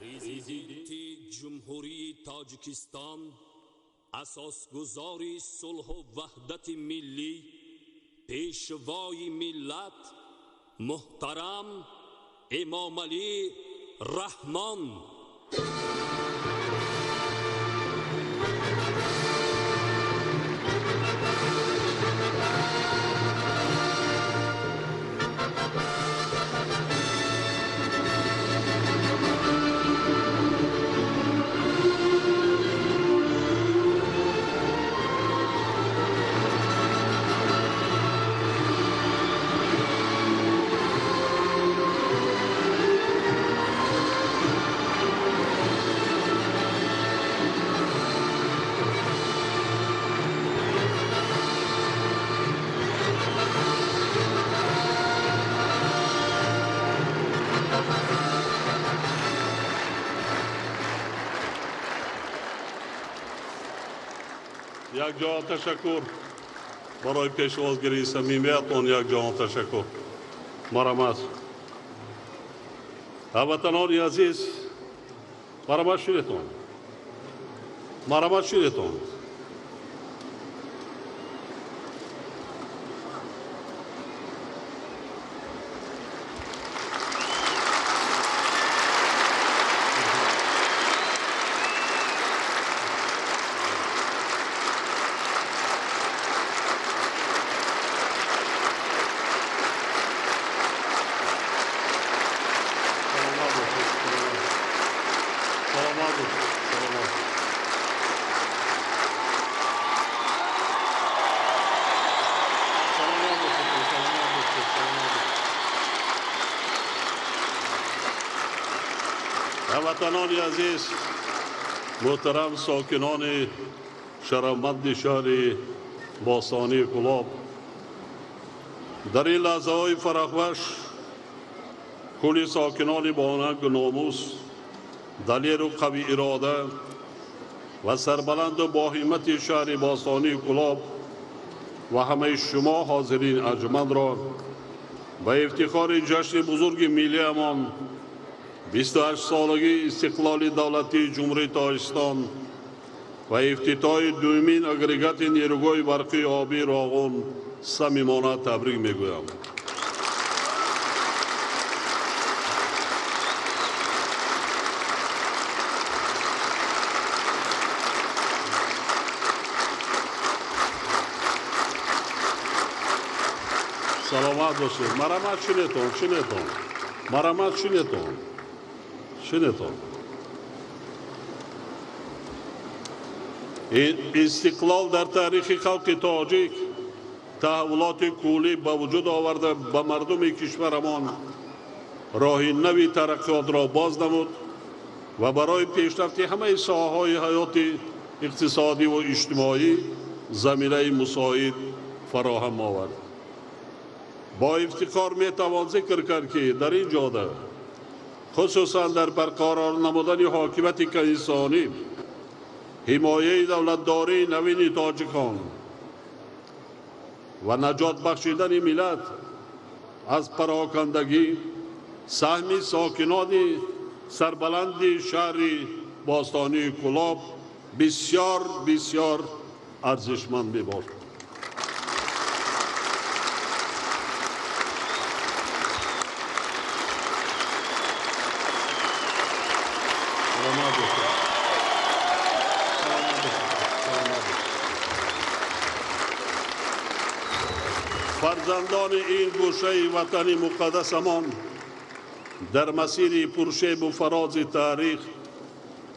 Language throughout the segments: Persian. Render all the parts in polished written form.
پرزیدنت جمهوری تاجیکستان، اساسگزاری صلح و وحدت ملی، پیشوای ملت محترم امامعلی رحمان. یک جا تشکر برای پیشوازگیری صمیمیتتان. یک جا تشکر. مرحمت هموطنان عزیز، مرحمت شدیتان، مرحمت شدیتان. هموطنان عزیز، محترم ساکنان شهرمند شهر باستانی کلاب، در این لحظه های فرخبخش کل ساکنان با ننگ و ناموس، دلیر و قوی اراده و سربلند و با همت شهر باستانی کلاب و همه شما حاضرین ارجمند را به افتخار جشن بزرگ ملی امان 28 سالگی استقلال دولتی جمهوری تاجیکستان و افتتاح دومین اگریگات نیروگاه برقی آبی راغون صمیمانه تبریک میگویم. سلامت باشید. مرحمت شنیدتان. مرحمت شنیدتان. استقلال در تاریخ خلق تاجیک تحولات کلی به وجود آورده، به مردم کشورمان راه نوی ترقیات را باز نمود و برای پیشرفت همه ساحه‌های حیات اقتصادی و اجتماعی زمینه مساعد فراهم آورد. با افتخار میتوان ذکر کرد که در این جاده خصوصا در برقرار نمودن حاکمیت انسانی، حمایه دولتداری نوین تاجیکان و نجات بخشیدن ملت از پراکندگی، سهم ساکنان سربلند شهر باستانی کلاب بسیار بسیار ارزشمند میباشد. فرزندان این گوشه وطن مقدسمان در مسیر پرشیب و فراز تاریخ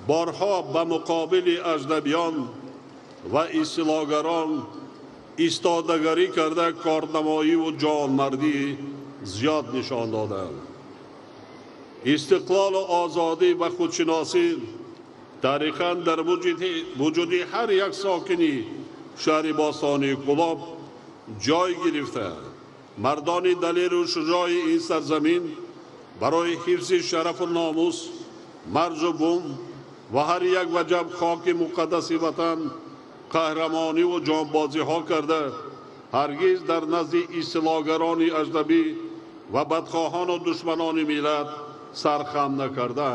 بارها به مقابل اجنبیان و اصلاحگران ایستادگی کرده کارنمایی و جانمردی زیاد نشان دادند. استقلال و آزادی و خودشناسی تاریخاً در وجود هر یک ساکنی شهر باستانی کلاب جای گرفته. مردان دلیر و شجاع این سرزمین برای حفظ شرف و ناموس، مرز و بوم و هر یک وجب خاک مقدس وطن قهرمانی و جانبازی ها کرده، هرگز در نزد اصلاحگران اجنبی و بدخواهان و دشمنان ملت سرخم نکرده.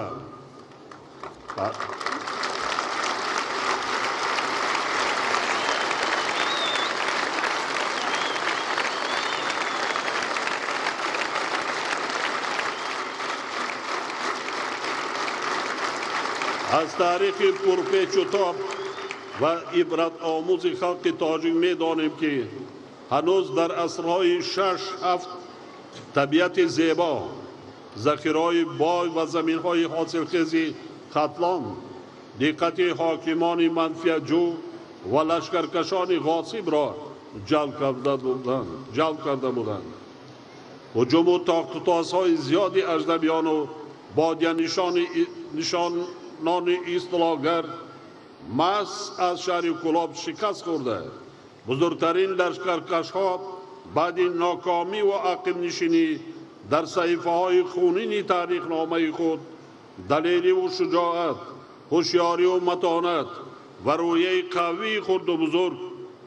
از تاریخ پرپیچ و تاب و عبرت آموز خلق تاجیک می دانیم که هنوز در عصرهای 6-7 طبیعت زیبا، ذخیره‌های بای و زمین‌های حاصلخیز خطلان، دقت حاکمان منفعت‌جو و لشکرکشان غاصب را جلب کرده بودند. هجوم و تاخت‌وتازهای زیادی اجنبیان و بادیه نشانان اصطلاحگر محض از شهر کلاب شکست خورده. بزرگترین لشکرکش‌ها بعد ناکامی و عقب نشینی در صحیفه‌های خونین تاریخنامه خود دلیری و شجاعت، هوشیاری و متانت و رویه قوی خود و بزرگ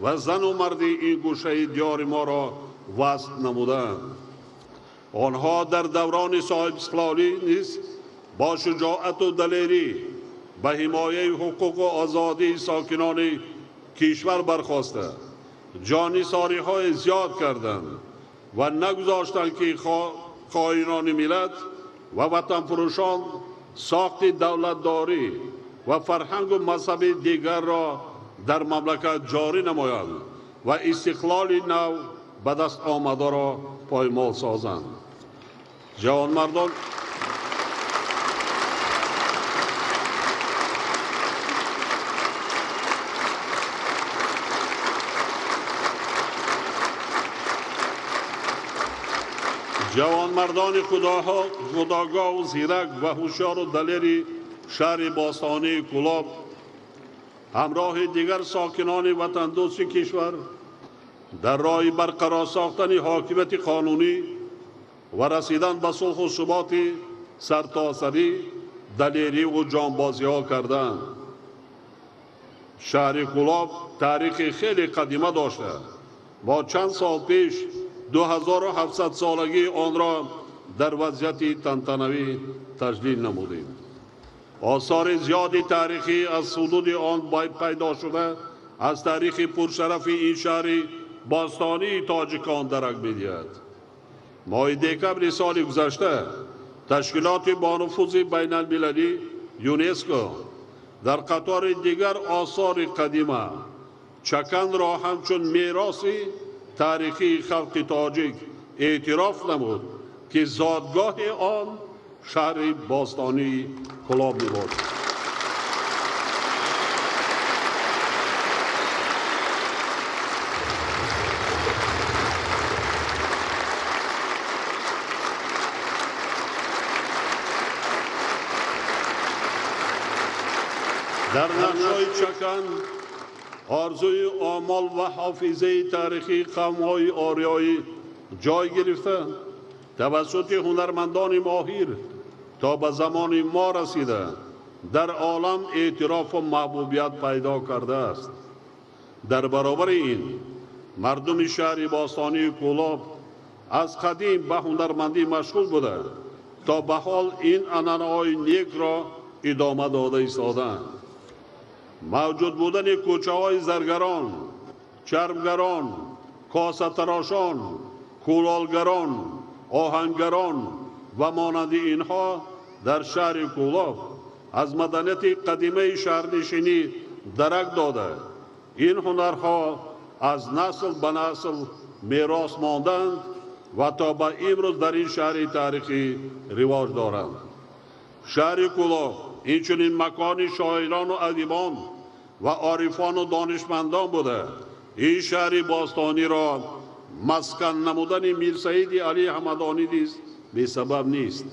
و زن و مرد این گوشه دیار ما را وصف نمودند. آنها در دوران صاحب استقلالی نیز با شجاعت و دلیری به حمایه حقوق و آزادی ساکنان کشور برخاسته، جانیساری های زیاد کردند و نگذاشتند که خائنان ملت و وطن فروشان ساخت دولتداری و فرهنگ و مذهب دیگر را در مملکت جاری نمایند و استقلال نو به دست آمده را پایمال سازند. جوانمردان خداگاه و زیرک و هوشیار و دلیر شهر باستانی کلاب همراه دیگر ساکنان وطن دوست کشور در راه برقرار ساختن حاکمیت قانونی و رسیدن به صلح و ثبات سرتاسری دلیری و جانبازی ها کردند. شهر کلاب تاریخ خیلی قدیمه داشته. با چند سال پیش 2700 سالگی آن را در وضعیت تنتنوی تجلیل نمودیم. آثار زیادی تاریخی از حدود آن پیدا شده از تاریخ پرشرف این شهر باستانی تاجیکان درک می‌دهد. ماه دکمبر سال گذشته تشکیلات با نفوذ بین المللی یونسکو در قطار دیگر آثار قدیمه چکن را همچون میراثی تاریخی خلق تاجیک اعتراف نمود که زادگاه آن شهر باستانی کلاب می بود. در نقش‌های چکن آرزوی آمال و حافظه تاریخی قوم‌های آریایی جای گرفته توسط هنرمندان ماهر تا به زمان ما رسیده در عالم اعتراف و محبوبیت پیدا کرده است. در برابر این مردم شهر باستانی کلاب از قدیم به هنرمندی مشغول بوده تا به حال این عنعنه‌های نیک را ادامه داده ایستادند. موجود بودن کوچه های زرگران، چرمگران، کاسه تراشان، کولالگران، آهنگران و مانند اینها در شهر کلاب از مدنیت قدیمه شهرنشینی درک داده. این هنرها از نسل به نسل میراث ماندند و تا به امروز در این شهر تاریخی رواج دارند. شهر کلاب اینچنین مکان شاعران و ادیبان و عارفان و دانشمندان بوده. این شهر باستانی را مسکن نمودن میر سعید علی همدانی نیز بی سبب نیست.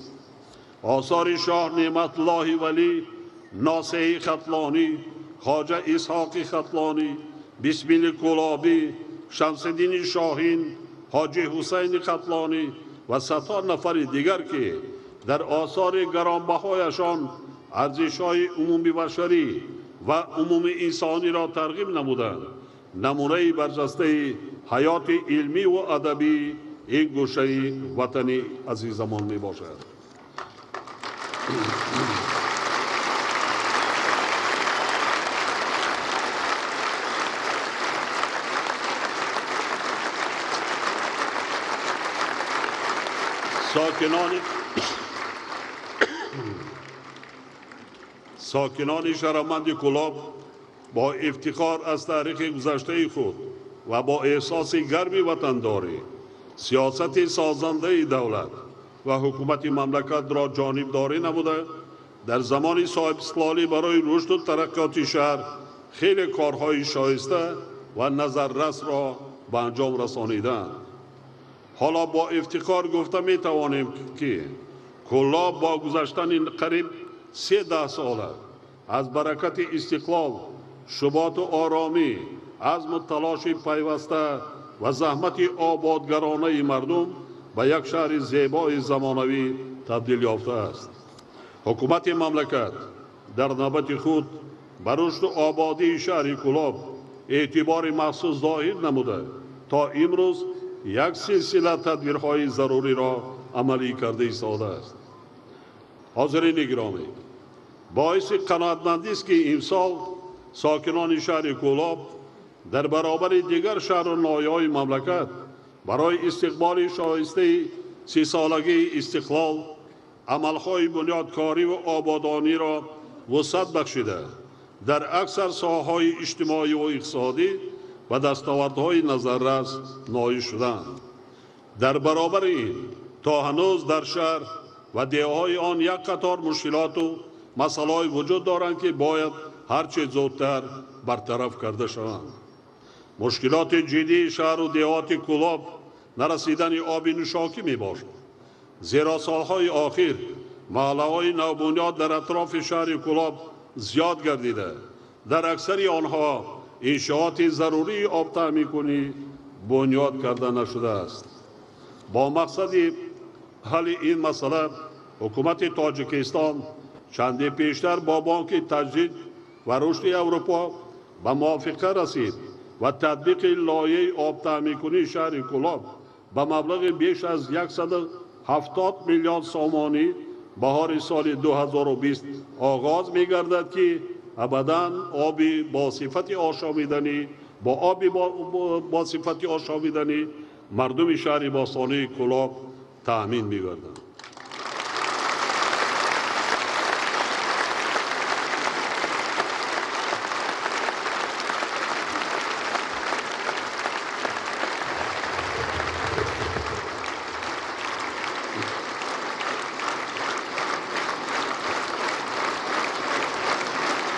آثار شاه نعمت الله ولی، ناصحی خطلانی، خواجه اسحاق خطلانی، بسمیل کلابی، شمس الدین شاهین، حاجی حسین خطلانی و صدها نفر دیگر که در آثار گرانبهایشان ارزش‌های عمومی بشری و عمومی انسانی را ترغیب نمودند، نمونه برجسته حیات علمی و ادبی این گوشه وطن عزیزمان می باشد. ساکنان شهرمند کلاب با افتخار از تاریخ گذشته خود و با احساس گرم وطنداری سیاست سازنده دولت و حکومت مملکت را جانبداری نموده در زمان صاحب استقلالی برای رشد و ترقیات شهر خیلی کارهای شایسته و نظررس را به انجام رسانیدند. حالا با افتخار گفته می توانیم که کلاب با گذشتن قریب 13 ساله از برکت استقلال، ثبات و آرامی، عزم و تلاش پیوسته و زحمت آبادگرانه مردم به یک شهر زیبای زمانوی تبدیل یافته است. حکومت مملکت در نوبت خود بر رشد و آبادی شهر کلاب اعتبار مخصوص ظاهر نموده تا امروز یک سلسله تدبیرهای ضروری را عملی کرده ایستاده است. حاضرین گرامی، باعث قناعتمندی است که امسال ساکنان شهر کلاب در برابر دیگر شهر و ناحیه‌های مملکت برای استقبال شایسته 30 سالگی استقلال عملهای بنیادکاری و آبادانی را وسعت بخشیده در اکثر ساحه‌های اجتماعی و اقتصادی و دستاوردهای نظررس نایل شدند. در برابر این تا هنوز در شهر و دهه‌های آن یک قطار مشکلات و مسائل وجود دارند که باید هرچه زودتر برطرف کرده شوند. مشکلات جدی شهر و دهات کلاب نرسیدن آب نوشاکی می باشد. زیرا سالهای آخر محله‌های نوبنیاد در اطراف شهر کلاب زیاد گردیده. در اکثر آنها انشاءات ضروری آب تامین کنی بنیاد کرده نشده است. با مقصد حل این مسئله حکومت تاجیکستان چندی پیشتر با بانک تجدید و رشد اروپا به موافقه رسید و تطبیق لایحه آب تامین کنی شهر کلاب به مبلغ بیش از 170 میلیون سومانی بهار سال 2020 آغاز می گردد که ابداً آبی با صفت آشامیدنی با صفت آشامیدنی مردم شهر باستانی کلاب تأمین می گردد.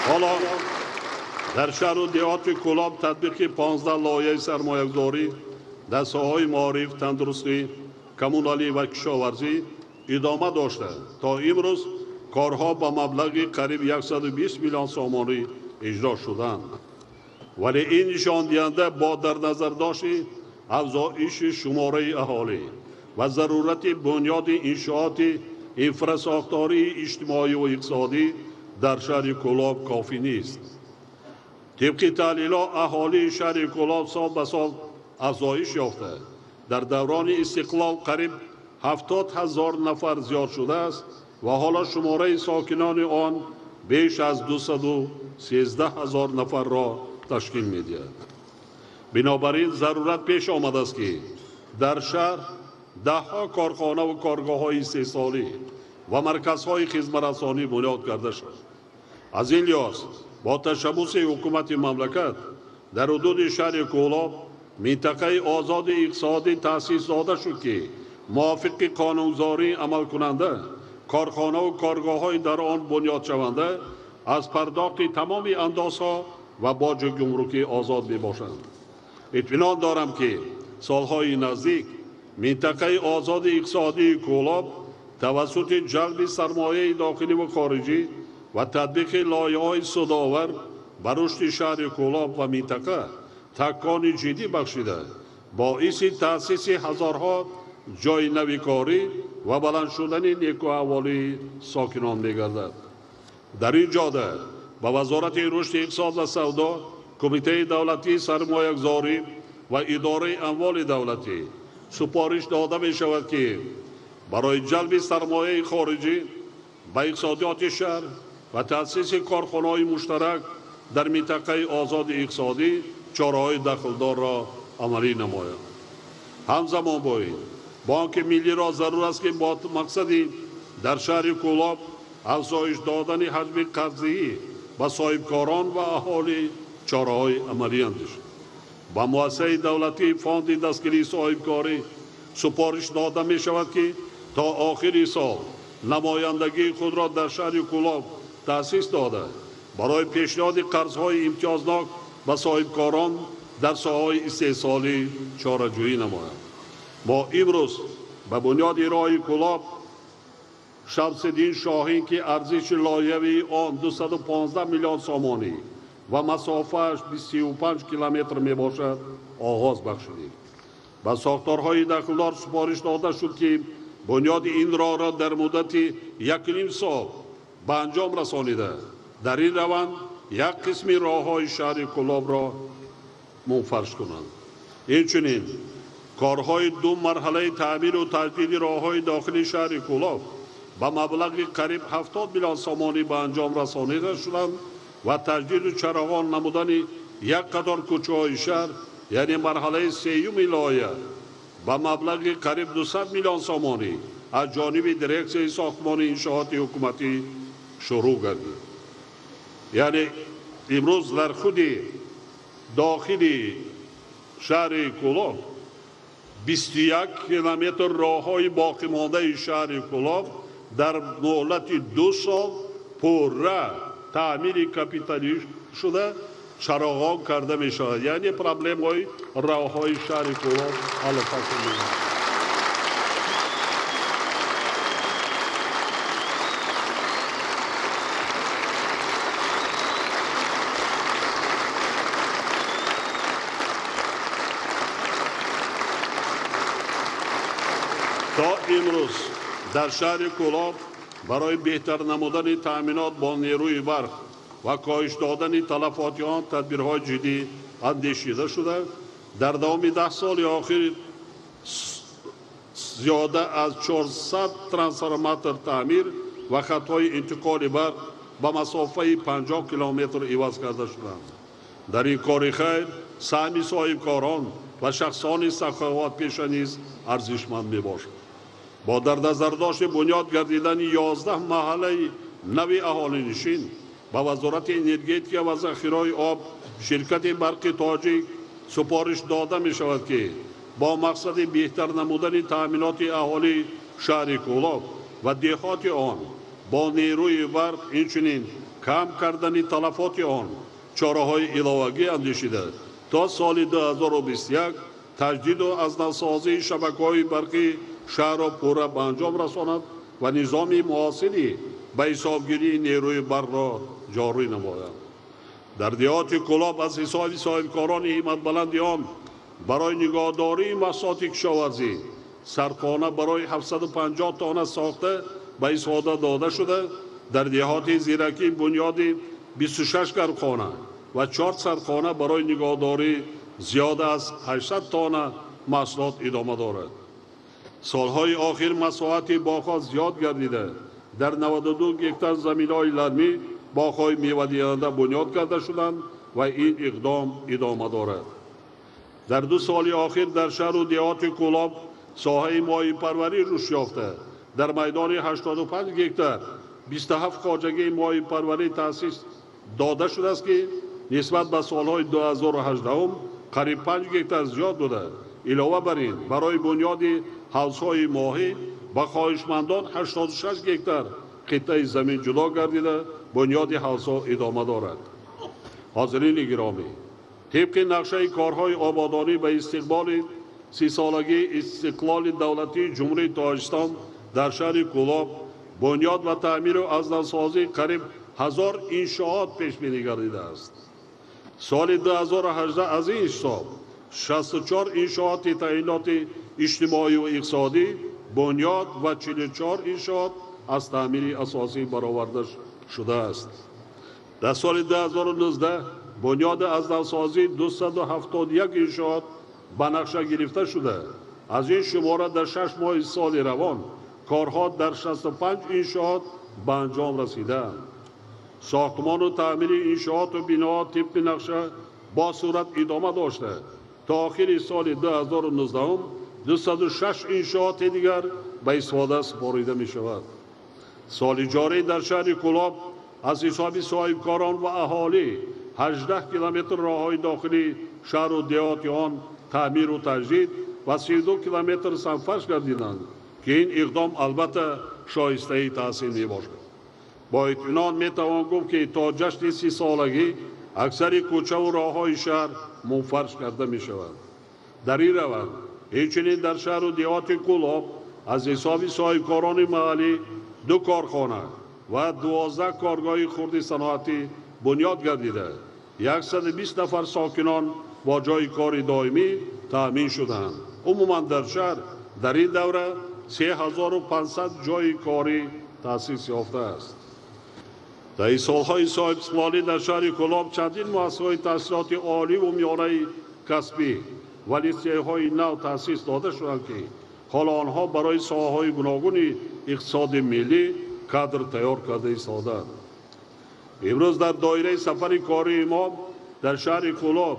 حالا در شهر و دهات کلاب تطبیق 15 لایحه سرمایه‌گذاری در ساحه‌های معارف، تندرستی، کمونالی و کشاورزی ادامه داشته تا امروز کارها با مبلغ قریب 120 میلیون سومانی اجرا شدند. ولی این نشان دهنده با در نظر داشت افزایش شماره اهالی و ضرورت بنیاد انشاءات انفراساختاری اجتماعی و اقتصادی در شهر کلاب کافی نیست. طبق تحلیل‌ها اهالی شهر کلاب سال به سال افزایش یافته. در دوران استقلال قریب 70,000 نفر زیاد شده است و حالا شماره ساکنان آن بیش از 213,000 نفر را تشکیل می‌دهد. بنابراین ضرورت پیش آمده است که در شهر ده‌ها کارخانه و کارگاه‌های استحصالی و مرکزهای خدمت‌رسانی بنیاد کرده شد. از این لحاظ با تشبث حکومت مملکت در حدود شهر کلاب منطقه آزاد اقتصادی تأسیس داده شد که موافق قانونگذاری عمل کننده کارخانه و کارگاه‌های در آن بنیاد شونده از پرداخت تمام اندازها و باج گمرکی آزاد می باشند. اطمینان دارم که سالهای نزدیک منطقه آزاد اقتصادی کلاب توسط جلب سرمایه داخلی و خارجی و تطبیق لایحه‌های سودآور بر رشد شهر کلاب و منطقه تکان جدی بخشیده باعث تأسیس هزارها جای نوکاری و بلند شدن نیکوحوالی ساکنان می‌گردد. در این جاده با وزارت رشد اقتصاد و سودا، کمیته دولتی سرمایه‌گذاری و اداره اموال دولتی سپارش داده می شود که برای جلب سرمایه خارجی به اقتصادیات شهر و تأسیس کارخانه‌های مشترک در منطقه آزاد اقتصادی چاره‌های دخلدار را عملی نماید. همزمان با این بانک ملی را ضرور است که با مقصدی در شهر کولاب افزایش دادن حجم قرضه‌ای به صاحبکاران و اهالی چاره‌های عملی اندیشد. با مؤسسه دولتی فاند دستگیری صاحبکاری سپارش داده می شود که تا آخر سال نمایندگی خود را در شهر کولاب تأسیس داده برای پیشنهاد قرض‌های امتیازناک به صاحبکاران در ساحه‌های استحصالی چاره‌جویی نماید. ما امروز به بنیاد ارائه کولاب شمس‌الدین شاهین که ارزش لایحه‌ای آن 215 میلیون سامانی و مسافه‌اش 35 کیلومتر می باشد آغاز بخشیدیم. به ساختارهای دخلدار سپارش داده شد که بنیاد این راه را در مدت 1.5 سال به انجام رسانیده در این روند یک قسم راه‌های شهر کولاب را منفرش کنند. اینچنین کارهای 2 مرحله تعمیر و تجدید راه‌های داخلی شهر کولاب با مبلغ قریب 70 میلیون سامانی به انجام رسانیده شدند و تجدید چراغان نمودن یک قطار کوچه‌های شهر یعنی مرحله سیوم لایحه با مبلغ قریب 200 میلیون سامانی از جانب دیرکسیون ساختمان انشاءات حکومتی شروع گردید. یعنی امروز در خود داخلی شهر کولاب 21 کیلومتر راه‌های باقی مانده شهر کولاب در مهلت 2 سال پوره تعمیر کاپیتالی شده چراغان کرده می شود. یعنی پرابلم های راه های شهر کولاب حل شده. تا امروز در شهر کولاب برای بهتر نمودن تأمینات با نیروی برق و کاهش دادن تلفات آن تدبیرهای جدی اندیشیده شده. در دوام 10 سال اخیر زیاده از 400 ترانسفورماتور تعمیر و خطهای انتقال برق به مسافه 50 کیلومتر عوض کرده شدند. در این کار خیر سهم صاحبکاران و شخصان سخاوت پیشه نیز ارزشمند می باشد. با در نظر داشت بنیاد گردیدن 11 محله نوی اهالی نشین با وزارت انرژی و ذخیره آب شرکت برق تاجیک سپارش داده می شود که با مقصد بهتر نمودن تأمینات اهالی شهر کولاب و دهات آن با نیروی برق اینچنین کم کردن تلفات آن چاره‌های علاوه‌ای اندیشیده تا سال 2021 تجدید و ازنوسازی شبکه‌های برقی شهر را پوره به انجام رساند و نظام معاصری به حسابگیری نیروی برق را جاری نماید. در دهات کولاب از حساب صاحبکاران همت بلند آن برای نگهداری محصولات کشاورزی سرخانه برای 750 تانه ساخته به استفاده داده شده. در دهات زیرکی بنیاد 26 کارخانه و 4 سرخانه برای نگهداری زیاده از 800 تانه محصولات ادامه دارد. سالهای آخر مساحت باغ‌ها زیاد گردیده. در 92 گکتار زمین‌های لرمی باغ‌های میوه دهنده بنیاد کرده شدند و این اقدام ادامه دارد. در 2 سال آخر در شهر و دهات کولاب ساحه ماهی پروری رشد یافته. در میدان 85 گکتار 27 خواجگی ماهی پروری تأسیس داده شده است که نسبت به سالهای 2018 قریب 5 گکتار زیاد بوده. علاوه بر این برای بنیاد حوض‌های ماهی با خواهشمندان 86 گکتار قطعه زمین جدا گردیده بنیاد حوض‌ها ادامه دارد. حاضرین گرامی، طبق نقشه کارهای آبادانی به استقبال 30 سالگی استقلال دولتی جمهوری تاجیکستان در شهر کولاب بنیاد و تعمیر و ازنوسازی قریب 1000 انشاءات پیش بینی گردیده است. سال 2018 از این حساب 64 انشاءات تعیینات اجتماعی و اقتصادی بنیاد و 44 انشاءات از تعمیر اساسی برآورده شده است. در سال 2019 بنیاد ازنوسازی 271 انشاءات به نقشه گرفته شده. از این شماره در 6 ماه سال روان کارها در 65 انشاءات به انجام رسیده. ساختمان و تعمیر انشاءات و بناها طبق نقشه با صورت ادامه داشته. تا آخر سال 2019 206 انشاءات دیگر به استفاده سپاریده می شود. سال جاری در شهر کلاب از حساب صاحبکاران و اهالی 18 کیلومتر راههای داخلی شهر و دیهات آن تعمیر و تجدید و 32 کیلومتر سمفرش گردیدند که این اقدام البته شایسته تحسین می باشد. با اطمینان می توان گفت که تا جشن 30 سالگی اکثر کوچه و راههای شهر منفرش کرده می شود. در این روند همچنین در شهر و دیهات کلاب از حساب صاحبکاران محلی 2 کارخانه و 12 کارگاه خرد صنعتی بنیاد گردیده 120 نفر ساکنان با جای کار دائمی تأمین شدند. عموما در شهر در این دوره 3500 جای کاری تأسیس یافته است. در این سالهای صاحب سپالی در شهر کلاب چندین مؤسسه‌های تحصیلات عالی و میانه کسبی و لیسه‌های نو تأسیس داده شدند که حال آنها برای ساحه‌های گوناگون اقتصاد ملی کادر تیار کرده ایستادند. امروز در دایره سفر کاری ما در شهر کلاب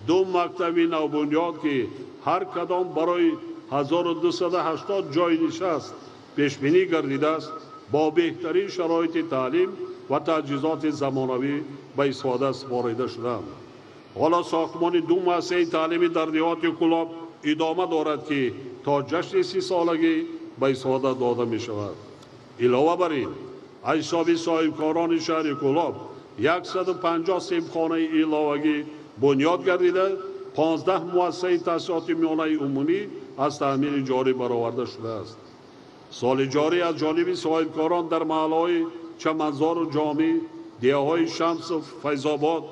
2 مکتب نوبنیاد که هر کدام برای 1280 جای نشست پیش بینی گردیده است با بهترین شرایط تعلیم و تجهیزات زمانوی به استفاده سپارده شدند. حالا ساختمان 2 مؤسسه تعلیمی در دیهات کلاب ادامه دارد که تا جشن 30 سالگی به استفاده داده می شود. علاوه بر این از حساب صاحبکاران شهر کلاب 150 صاحبخانه علاوگی بنیاد گردیده 15 مؤسسه تحصیلات میانه عمومی از تعمیر جاری برآورده شده است. سال جاری از جانب صاحبکاران در محله‌های چمنزار و جامی، دیهه‌های شمس و فیض‌آباد،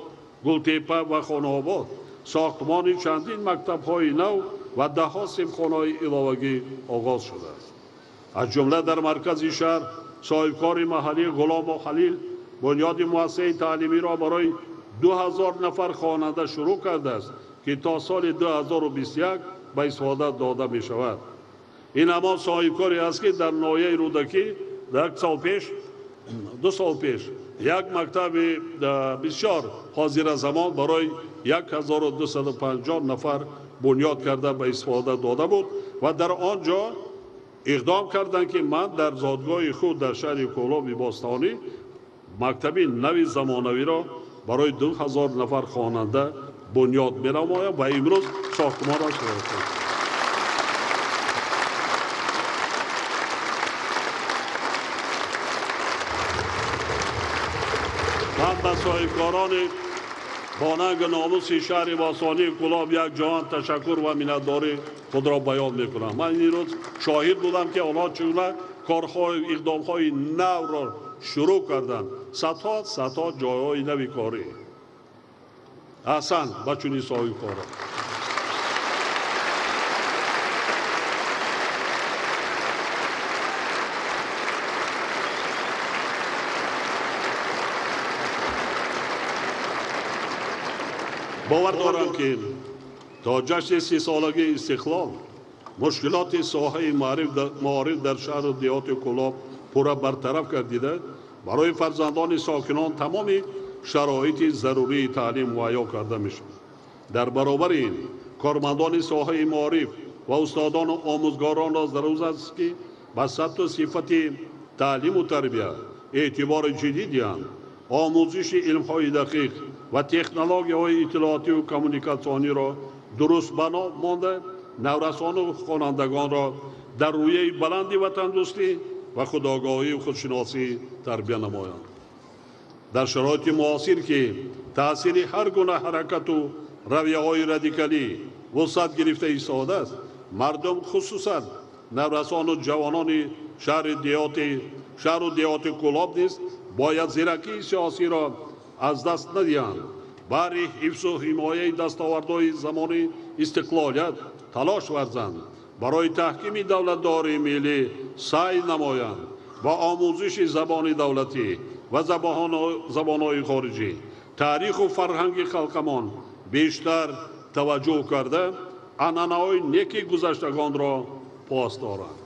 گلتپه و خانه‌آباد ساختمان چندین مکتب‌های نو و 10 صاحبخانه‌های علاوگی آغاز شده است. از جمله در مرکز شهر صاحبکار محلی غلام و خلیل بنیاد مؤسسه تعلیمی را برای 2000 نفر خواننده شروع کرده است که تا سال 2021 به استفاده داده می شود. این همان صاحبکاری است که در ناحیه رودکی 2 سال پیش یک مکتب بسیار حاضر زمان برای 1250 نفر بنیاد کرده به استفاده داده بود و در آنجا اقدام کردند که من در زادگاه خود در شهر کلاب باستانی مکتب نوی زمانوی را برای 2000 نفر خواننده بنیاد می‌نمایم و امروز ساختمان را شروع کردم. من به صاحبکاران باننگ ناموس شهر باستانی کلاب یک جهان تشکر و منتداری خود را بیان میکنم. من این روز شاهد بودم که آنها چگونه کارهای اقدامهای نو را شروع کردند. صدها جایهای نوی کاری. احسن به چنین صاحبکاران. باور دارم که تا جشن 30 سالگی استقلال مشکلات ساحه معارف در شهر و دیهات کلاب پورا برطرف گردیده برای فرزندان ساکنان تمام شرایط ضروری تعلیم مهیا کرده می شود. در برابر این کارمندان ساحه معارف و استادان و آموزگاران را ضرورت است که به سطح و صفت تعلیم و تربیت اعتبار جدی دهند. آموزش علم‌های دقیق و تکنولوژی‌های اطلاعاتی و کمونیکاسیونی را درست بنا مانده نورسان و خوانندگان را در رویه بلندی وطن‌دوستی و خودآگاهی و خودشناسی تربیت نمایند. در شرایط معاصر که تأثیر هر گونه حرکت و رویه‌های رادیکالی وسعت گرفته ایستاده است، مردم خصوصا نورسان و جوانان شهر و دیهات کلاب نیز باید زیرکی سیاسی را از دست ندهند. برای حفظ و حمایت دستاوردهای زمانی استقلالیت تلاش ورزند. برای تحکیم دولتداری ملی سعی نمایند و آموزش زبان دولتی و زبانهای خارجی تاریخ و فرهنگ خلقمان بیشتر توجه کرده عنعنه‌های نیک گذشتگان را پاس دارند.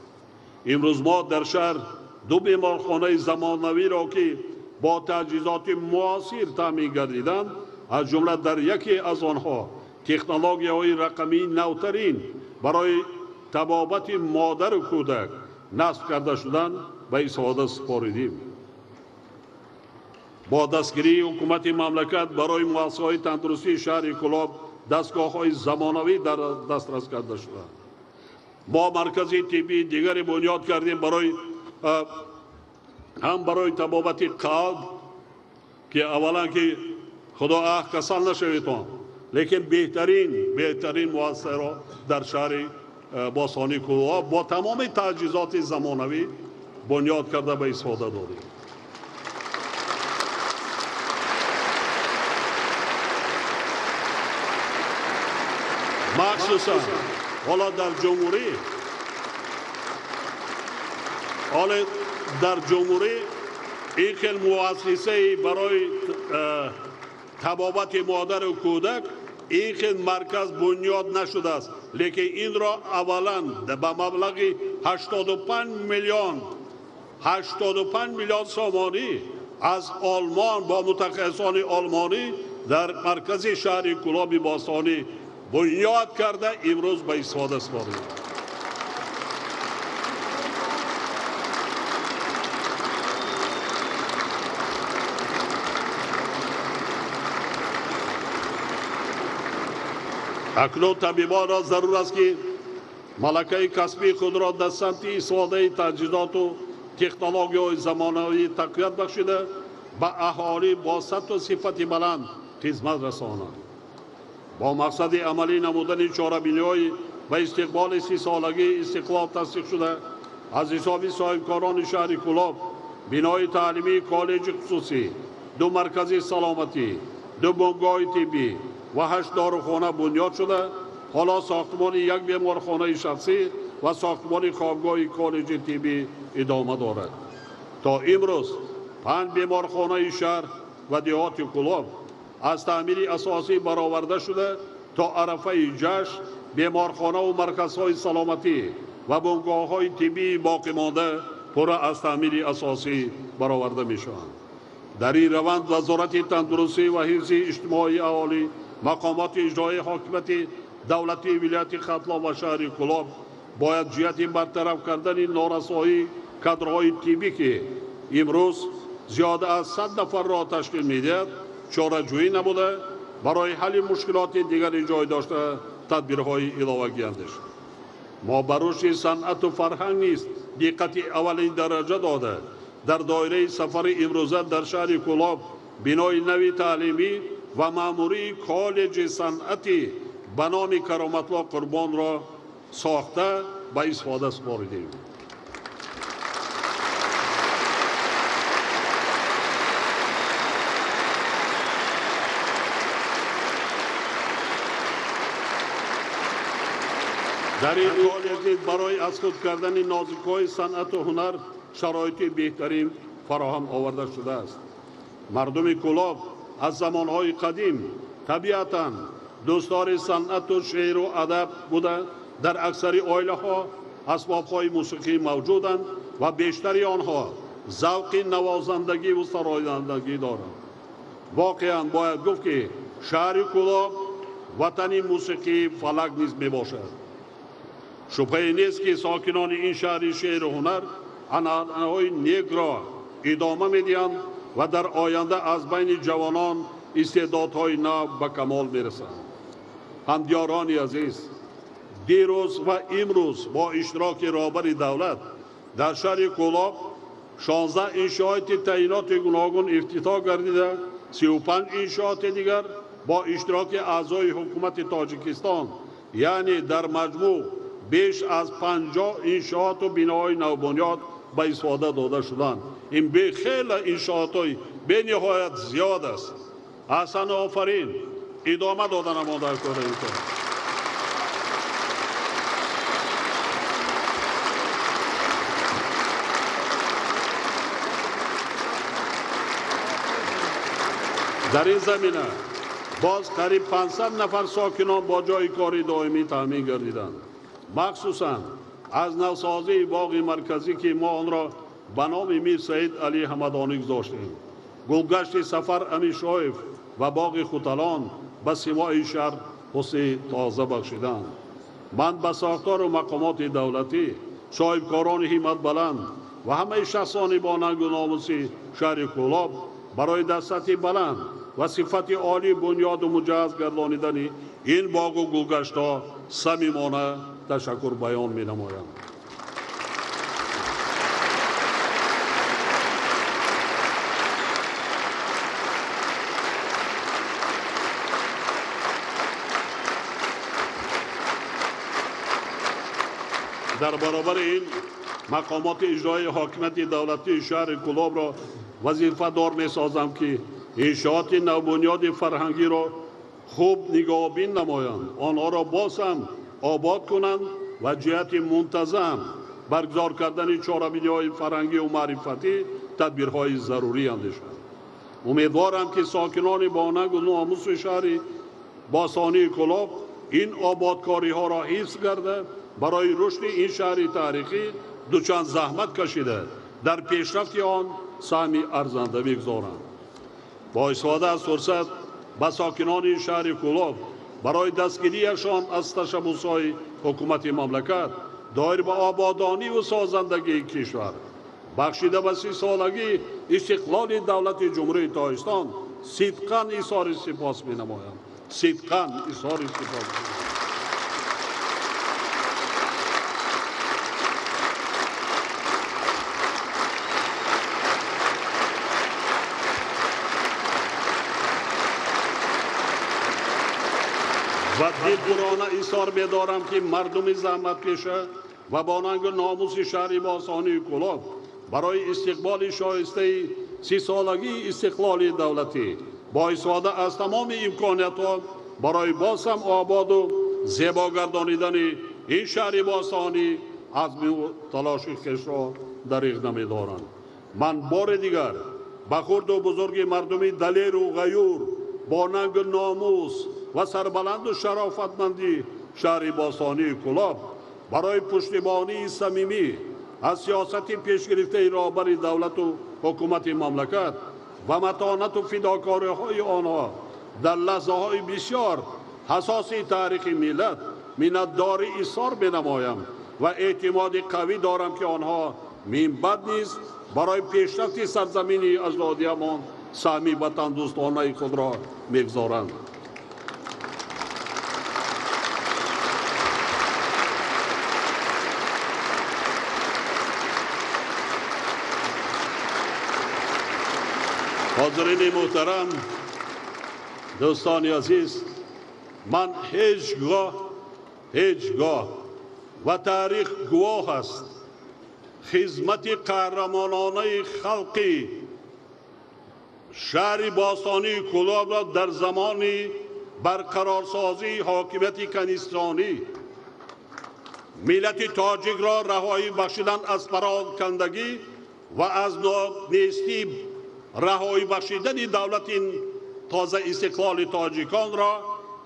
امروز ما در شهر 2 بیمارخانه زمانوی را که با تجهیزات معاصر تامین گردیدند، از جمله در یکی از آنها تکنولوژی‌های رقمی نوترین برای طبابت مادر و کودک نصب کرده شدن به استفاده سپاریدیم. با دستگیری حکومت مملکت برای مؤسسه‌های تندرستی شهر کلاب دستگاه‌های زمانوی در دسترس کرده شده. ما مرکزی طبی دیگری بنیاد کردیم برای طبابت قلب که اولا که خدا کسل نشویتان، لیکن بهترین مؤسسه را در شهر باستانی کلاب با تمام تجهیزات زمانوی بنیاد کرده به استفاده داریم. مخصوصا حالا در جمهوری این خیل مؤسسه برای طبابت مادر و کودک این خیل مرکز بنیاد نشده است، لیکن این را اولا به مبلغ 85 میلیون سومانی از آلمان با متخصصان آلمانی در مرکز شهر کلاب باستانی بنیاد کرده امروز به استفاده سپارید. اکنون طبیبان را ضرور است که ملکه کسبی خود را در سمت استفاده تجهیزات و تکنولوژی زمانوی تقویت بخشیده به اهالی با سطح و صفت بلند خدمت رسانند. با مقصد عملی نمودن چاره‌بینی‌های به استقبال 30 سالگی استقلال تصدیق شده از حساب صاحبکاران شهر کلاب بنای تعلیمی کالج خصوصی، 2 مرکز سلامتی، 2 بنگاه طبی و 8 داروخانه بنیاد شده. حالا ساختمان 1 بیمارخانه شخصی و ساختمان خوابگاه کالج طبی ادامه دارد. تا امروز 5 بیمارخانه شهر و دیهات کلاب از تعمیر اساسی برآورده شده تا عرفه جشن بیمارخانه و مرکزهای سلامتی و بنگاه‌های طبی باقی مانده پر از تعمیر اساسی برآورده می‌شوند. در این روند وزارت تندرستی و حفظ اجتماعی اهالی، مقامات اجرایی حاکمیت دولتی ولایت ختلان و شهر کلاب باید جهت برطرف کردن نارسایی کادرهای طبی که امروز زیاده از 100 نفر را تشکیل می‌دهد چاره‌جویی نموده برای حل مشکلات دیگری جای داشته تدبیرهای علاوه‌ای اندیشید. ما بر رشد صنعت و فرهنگ نیز دقت اولین درجه داده در دایره سفر امروزه در شهر کلاب بنای نوی تعلیمی و مأموری کالج صنعتی به نام کرامت‌الله قربان را ساخته به استفاده سپاریدیم. در این کالج برای از خود کردن نازک‌های صنعت و هنر شرایط بهترین فراهم آورده شده است. مردم کلاب از زمانهای قدیم طبیعتاً دوستدار صنعت و شعر و ادب بوده. در اکثر عائله‌ها اسباب‌های موسیقی موجودند و بیشتری آنها ذوق نوازندگی و سرایندگی دارند. واقعاً باید گفت که شهر کلاب وطن موسیقی فلک نیز میباشد. شبهه نیست که ساکنان این شهر شعر و هنر عنعنه‌های نیک را ادامه می‌دهند و در آینده از بین جوانان استعدادهای نو به کمال می‌رسند. همدیاران عزیز، دیروز و امروز با اشتراک رهبر دولت در شهر کلاب 16 انشاءات تعیینات گوناگون افتتاح گردیده، 35 انشاءات دیگر با اشتراک اعضای حکومت تاجیکستان، یعنی در مجموع بیش از 50 انشاءات و بناهای نوبنیاد به استفاده داده شدند. این خیلی انشاءات به نهایت زیاد است. احسن آفرین، ادامه دادن نماده کار این کار. در این زمینه باز قریب 500 نفر ساکنان با جای کاری دائمی تامین گردیدند. مخصوصاً از نوسازی باغ مرکزی که ما آن را به نام میر سید علی همدانی گذاشتیم، گلگشت سفر امیر شایف و باغ خوتلان به سیمای شهر حسن تازه بخشیدند. من به ساختار و مقامات دولتی، صاحبکاران همت بلند و همه شخصان با ننگ و ناموس شهر کولاب برای در سطح بلند و صفت عالی بنیاد و مجهز گردانیدن این باغ و گلگشت‌ها صمیمانه تشکر بیان می‌نمایم. در برابر این مقامات اجرایی حاکمیت دولتی شهر کولاب را وظیفه دار می سازم که انشاءات نوبنیاد فرهنگی را خوب نگاهبین نمایند، آنها را باز هم آباد کنند و جهت منتظم برگزار کردن چهاربینی‌های فرهنگی و معرفتی تدبیرهای ضروری اندیشند. امیدوارم که ساکنان با ننگ و ناموس شهر باستانی کولاب این آبادکاری ها را حفظ کرده برای رشد این شهر تاریخی دوچند زحمت کشیده در پیشرفت آن سهمی ارزنده بگذارند. با استفاده از فرصت به ساکنان شهر کولاب برای دستگیریشان از تشبس‌های حکومت مملکت دایر به آبادانی و سازندگی کشور بخشیده به 30 سالگی استقلال دولت جمهوری تاجیکستان صدقاً اظهار سپاس می‌نمایم. صدقاً اظهار سپاس. و دلگرانه اظهار می‌دارم که مردم زحمتکشه و با ننگ و ناموس شهر باستانی کولاب برای استقبال شایسته 30 سالگی استقلال دولتی با استفاده از تمام امکانیت‌ها برای باز هم آباد و زیبا گردانیدن این شهر باستانی عزم و تلاش خویش را در اقدام می‌دارند. من بار دیگر به خرد و بزرگ مردم دلیر و غیور با ننگ و ناموس و سربلند و شرافتمندی شهر باستانی کولاب برای پشتیبانی صمیمی از سیاست پیشگرفته رهبر دولت و حکومت مملکت و متانت و فداکاری‌های آنها در لحظه‌های بسیار حساس تاریخ ملت منتدار اظهار بنمایم و اعتماد قوی دارم که آنها منبع نیز برای پیشرفت سرزمین اجدادیمان سهمی و تندرستانه خود را می‌گذارند. حاضرین محترم، دوستان عزیز، من هیچگاه و تاریخ گواه است خدمت قهرمانانه خلقی شهر باستانی کولاب را در زمان برقرارسازی حاکمیت کنیستانی ملت تاجیک را رهایی بخشیدن از پراکندگی و از نیستی رهایی بخشیدن دولت تازه استقلال تاجیکان را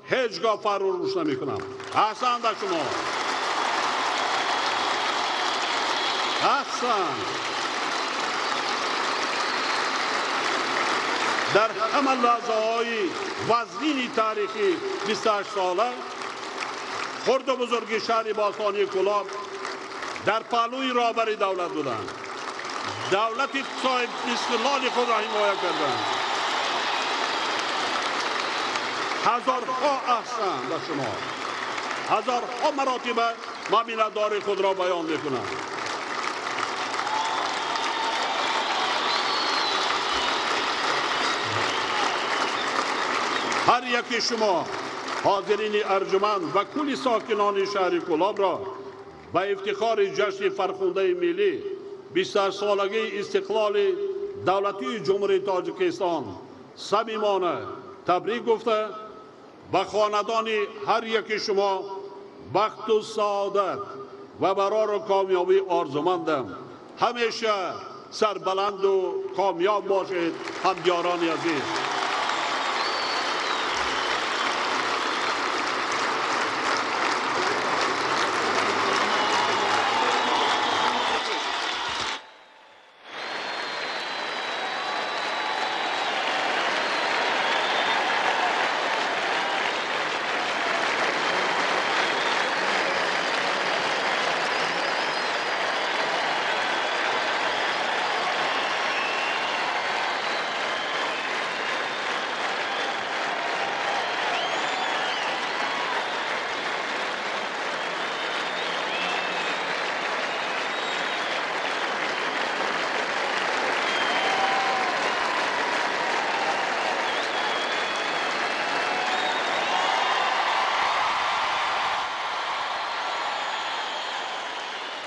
هیچگاه فراموش نمی‌کنم. احسن به شما. احسن. در همه لحظه‌های وزنین تاریخی 28 ساله خرد و بزرگ شهر باستانی کولاب در پهلوی رهبر دولت بودند. دولت صاحب استقلال خود را حمایت کردند. هزارها احسان به شما. هزارها مراتب ما منتدار خود را بیان می‌کنم. هر یکی شما حاضرین ارجمند و کل ساکنان شهر کولاب را به افتخار جشن فرخنده ملی 28 سالگی استقلال دولتی جمهوری تاجیکستان صمیمانه تبریک گفته به خاندان هر یکی شما بخت و سعادت و برار و کامیابی آرزومندم. همیشه سربلند و کامیاب باشید همیاران عزیز.